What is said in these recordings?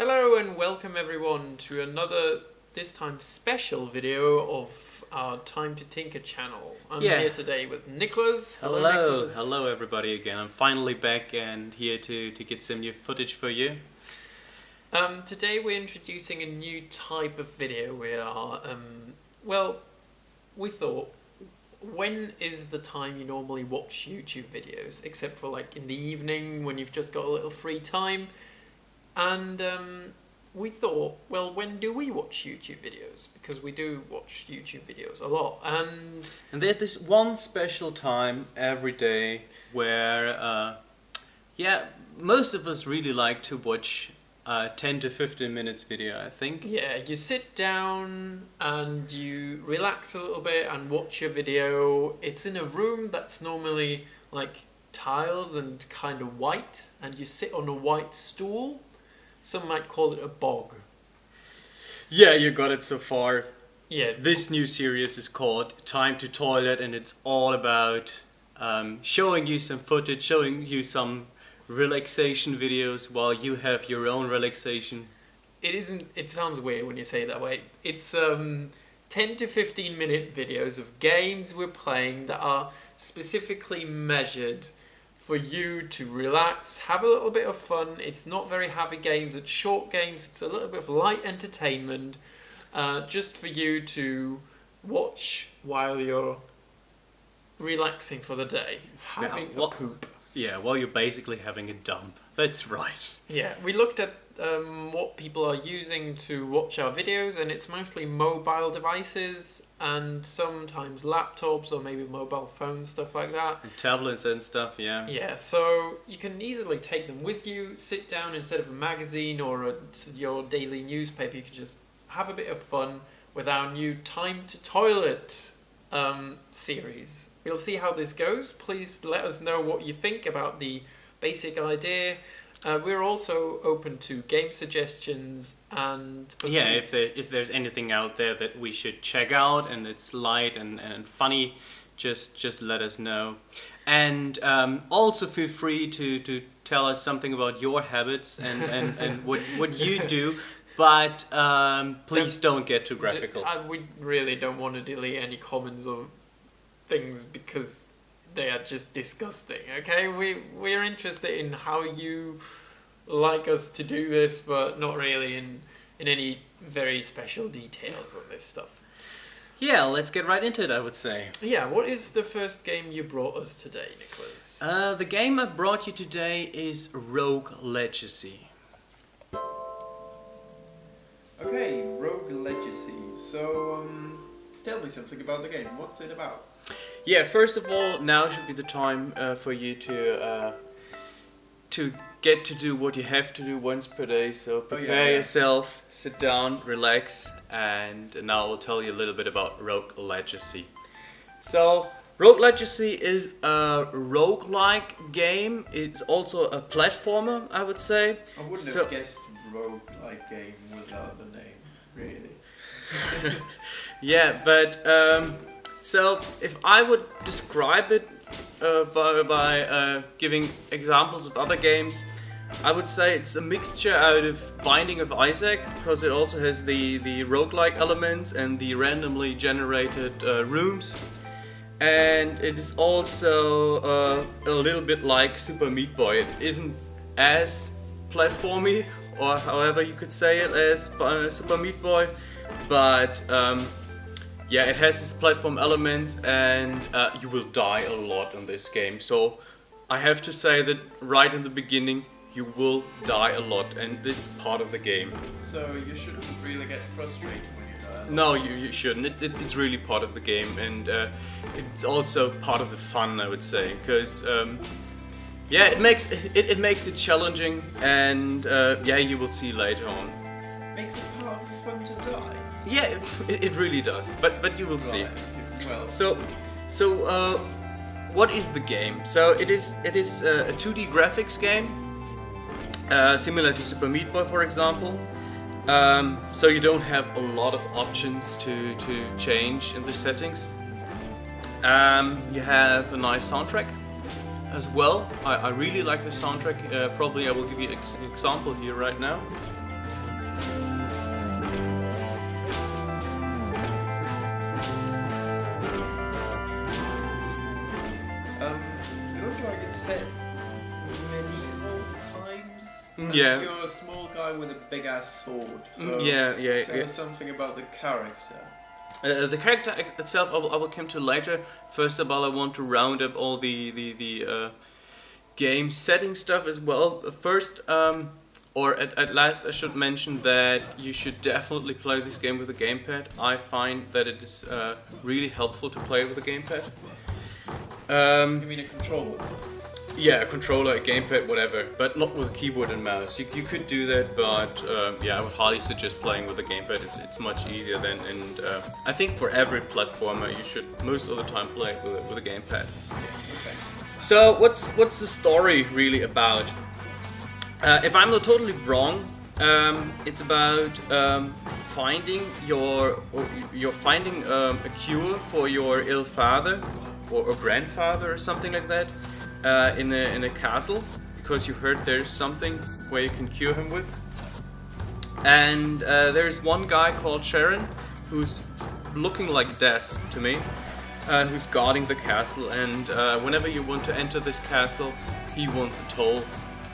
Hello and welcome everyone to another, this time special video of our Time to Tinker channel. I'm here today with Knallas. Hello, Knallas. hello everybody again. I'm finally back and here to get some new footage for you. Today we're introducing a new type of video. We thought, when is the time you normally watch YouTube videos? Except for like in the evening when you've just got a little free time. And we thought, well, when do we watch YouTube videos? Because we do watch YouTube videos a lot. And there's this one special time every day where, most of us really like to watch 10 to 15 minutes video, I think. yeah, you sit down and you relax a little bit and watch your video. It's in a room that's normally like tiles and kind of white, and you sit on a white stool. Some might call it a bog. Yeah, you got it so far. Yeah. This new series is called Time to Toilet, and it's all about showing you some footage, showing you some relaxation videos while you have your own relaxation. It sounds weird when you say it that way. It's 10 to 15 minute videos of games we're playing that are specifically measured for you to relax, have a little bit of fun. It's not very heavy games, it's short games, it's a little bit of light entertainment, just for you to watch while you're relaxing for the day, having a poop. Yeah, while you're basically having a dump. That's right. Yeah, we looked at what people are using to watch our videos, and it's mostly mobile devices and sometimes laptops or maybe mobile phones, stuff like that. And tablets and stuff, yeah. Yeah, so you can easily take them with you, sit down instead of a magazine or your daily newspaper. You can just have a bit of fun with our new Time to Toilet series. We'll see how this goes. Please let us know what you think about the basic idea. We're also open to game suggestions and... Yeah, if there's anything out there that we should check out and it's light and funny, just let us know. And also feel free to tell us something about your habits and what you do. But please don't get too graphical. We really don't want to delete any comments or things because they are just disgusting, okay? We're interested in how you like us to do this, but not really in any very special details on this stuff. Yeah, let's get right into it, I would say. Yeah, what is the first game you brought us today, Knallas? The game I brought you today is Rogue Legacy. Okay, Rogue Legacy. So, tell me something about the game. What's it about? Yeah, first of all, now should be the time for you to get to do what you have to do once per day. So prepare yourself, sit down, relax, and now I'll tell you a little bit about Rogue Legacy. So Rogue Legacy is a roguelike game. It's also a platformer, I would say. I wouldn't have guessed roguelike game without the name, really. Yeah, but so if I would describe it by giving examples of other games, I would say it's a mixture out of Binding of Isaac, because it also has the roguelike elements and the randomly generated rooms. And it is also a little bit like Super Meat Boy. It isn't as platformy, or however you could say it, as Super Meat Boy, but yeah, it has its platform elements, and you will die a lot in this game. So I have to say that right in the beginning, you will die a lot, and it's part of the game. So you shouldn't really get frustrated when you die. No, you shouldn't. It's really part of the game, and it's also part of the fun, I would say, because yeah, it makes it challenging, and yeah, you will see later on. Makes it part of the fun to die. Yeah, it really does, but you will see. Well, so what is the game? So it is a 2D graphics game, similar to Super Meat Boy, for example. So you don't have a lot of options to change in the settings. You have a nice soundtrack as well. I really like the soundtrack. Probably I will give you an example here right now. And Yeah. you're a small guy with a big ass sword. So Yeah. tell us something about the character. The character itself, I will come to later. First of all, I want to round up all the game setting stuff as well. First, or at last, I should mention that you should definitely play this game with a gamepad. I find that it is really helpful to play with a gamepad. You mean a controller? Yeah, a controller, a gamepad, whatever, but not with a keyboard and mouse. You could do that, but yeah, I would highly suggest playing with a gamepad. It's much easier then, and I think for every platformer, you should most of the time play with a gamepad. Okay. So, what's the story really about? If I'm not totally wrong, it's about finding you're finding a cure for your ill father or grandfather or something like that. In a castle, because you heard there's something where you can cure him with. And there's one guy called Sharon who's looking like Des to me, who's guarding the castle. And whenever you want to enter this castle, he wants a toll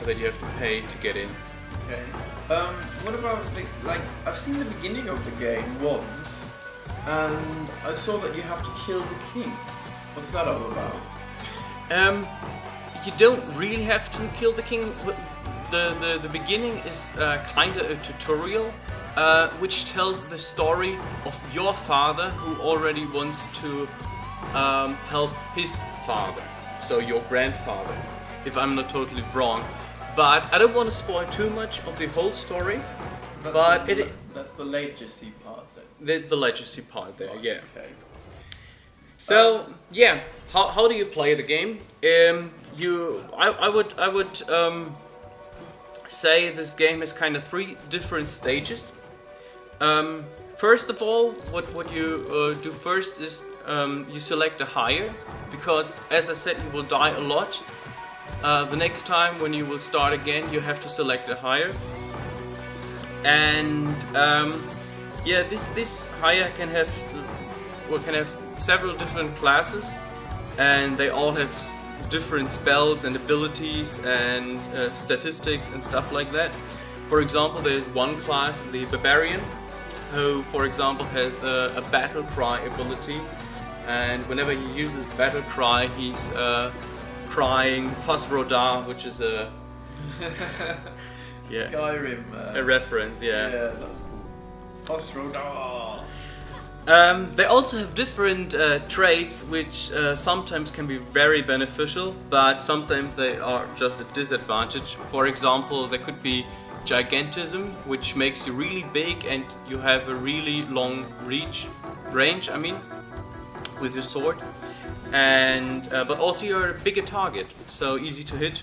that you have to pay to get in. Okay. What about like I've seen the beginning of the game once, and I saw that you have to kill the king. What's that all about? You don't really have to kill the king. The beginning is kind of a tutorial, which tells the story of your father who already wants to help his father, so your grandfather, if I'm not totally wrong. But I don't want to spoil too much of the whole story. That's the legacy part then. The legacy part there, yeah. Okay. So yeah, how do you play the game? I would say this game has kind of 3 different stages. First of all, what you do first is you select a Heir, because as I said, you will die a lot. The next time when you will start again, you have to select a Heir. And yeah, this Heir can have several different classes, and they all have different spells and abilities and statistics and stuff like that. For example, there's one class, the Barbarian, who, for example, has a battle cry ability, and whenever he uses battle cry, he's crying Fas Rodar, which is a yeah, Skyrim. a reference, yeah. Yeah, that's cool. Fas Rodar. They also have different traits, which sometimes can be very beneficial, but sometimes they are just a disadvantage. For example, there could be Gigantism, which makes you really big and you have a really long range, with your sword. And but also you're a bigger target, so easy to hit.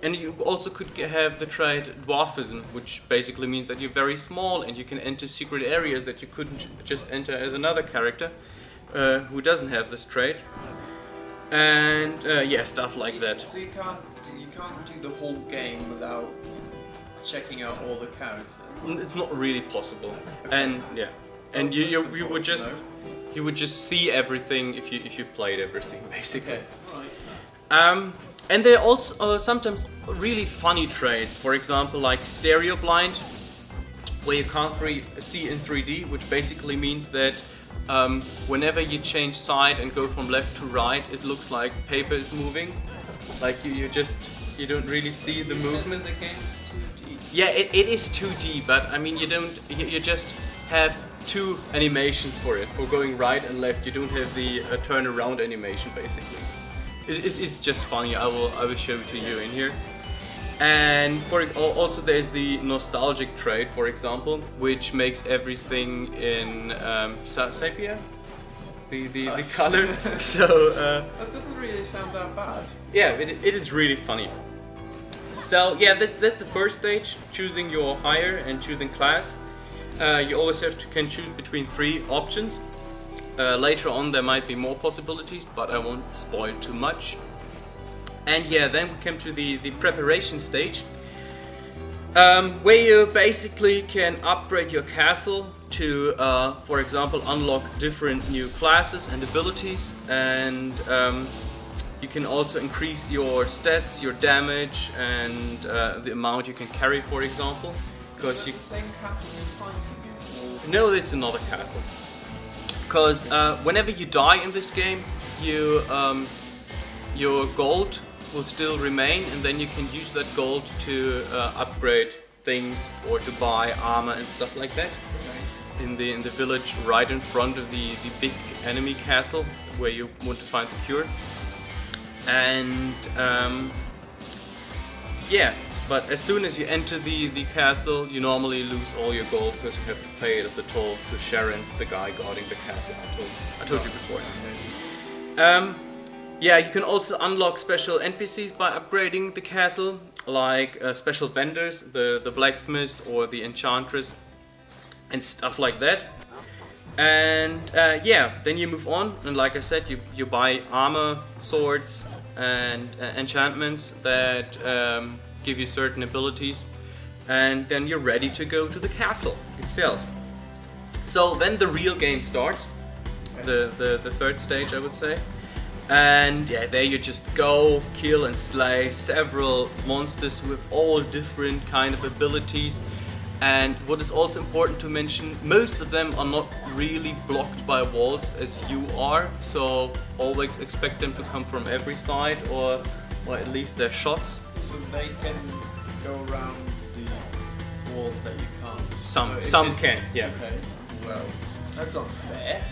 And you also could have the trait Dwarfism, which basically means that you're very small and you can enter secret areas that you couldn't just enter as another character who doesn't have this trait. And yeah, stuff like that. So you can't do the whole game without checking out all the characters. It's not really possible. And yeah, and you would just you would just see everything if you played everything basically. Okay. Right. And there are also sometimes really funny traits, for example, like stereo blind, where you can't see in 3D, which basically means that whenever you change side and go from left to right, it looks like paper is moving. Like you don't really see the movement. The game is 2D. Yeah, it is 2D, but I mean you just have 2 animations for it, for going right and left. You don't have the turn around animation basically. It's just funny. I will show it to you in here. And also there's the nostalgic trait, for example, which makes everything in sepia, the color. So that doesn't really sound that bad. yeah, it is really funny. So yeah, that's the first stage, choosing your Heir and choosing class. You always can choose between 3 options. Later on there might be more possibilities, but I won't spoil too much. And yeah, then we come to the preparation stage, where you basically can upgrade your castle to, for example, unlock different new classes and abilities, and You can also increase your stats, your damage, and the amount you can carry, for example. Is it the same castle you're fighting in? No, it's another castle. Because whenever you die in this game, your gold will still remain, and then you can use that gold to upgrade things or to buy armor and stuff like that. Okay. In the village right in front of the big enemy castle where you want to find the cure. And yeah, but as soon as you enter the castle, you normally lose all your gold because you have to pay it as a toll to Sharon, the guy guarding the castle. I told you before. Yeah, you can also unlock special NPCs by upgrading the castle, like special vendors, the blacksmiths or the enchantress, and stuff like that. And yeah, then you move on, and like I said, you buy armor, swords, and enchantments that give you certain abilities, and then you're ready to go to the castle itself. So then the real game starts, the third stage, I would say. And yeah, there you just go, kill and slay several monsters with all different kind of abilities. And what is also important to mention, most of them are not really blocked by walls as you are, so always expect them to come from every side, or at least their shots. So they can go around the walls that you can't. Some can, yeah. Okay. Well, that's unfair.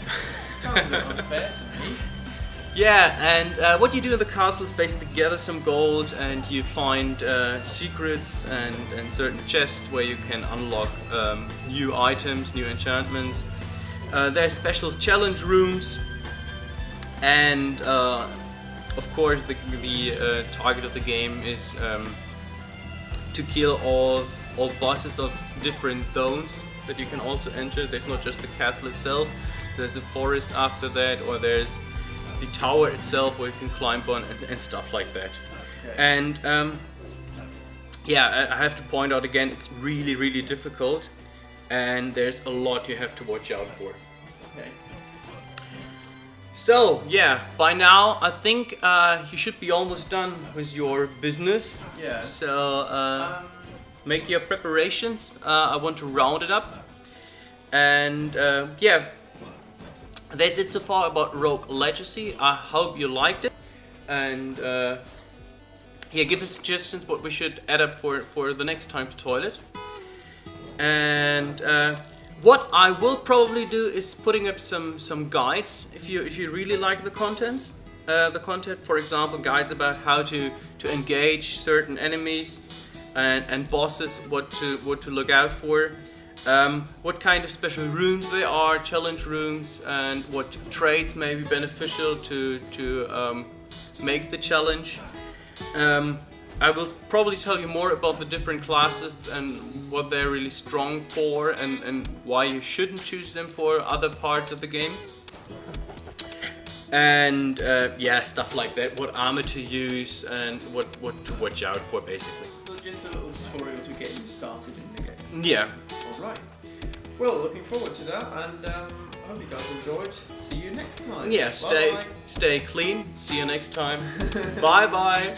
Sounds a bit unfair to me. Yeah, and what you do in the castle is basically gather some gold, and you find secrets and certain chests where you can unlock new items, new enchantments. There's special challenge rooms, and of course the target of the game is to kill all bosses of different zones that you can also enter. There's not just the castle itself, there's the forest after that, or there's the tower itself where you can climb on and stuff like that. Okay. And yeah, I have to point out again, it's really, really difficult, and there's a lot you have to watch out for. Okay. So yeah, by now I think you should be almost done with your business. Yeah. So make your preparations. I want to round it up, and yeah. That's it so far about Rogue Legacy. I hope you liked it, and yeah, give us suggestions what we should add up for the next time to toilet. And what I will probably do is putting up some guides if you really like the contents. The content, for example, guides about how to engage certain enemies and bosses, what to look out for. What kind of special rooms there are, challenge rooms, and what traits may be beneficial to make the challenge. I will probably tell you more about the different classes and what they're really strong for, and why you shouldn't choose them for other parts of the game. And yeah, stuff like that, what armor to use and what to watch out for, basically. So just a little tutorial to get you started in the game. Yeah. Alright. Well, looking forward to that, and hope you guys enjoyed. See you next time. Yeah, Bye-bye. stay clean. See you next time. Bye bye.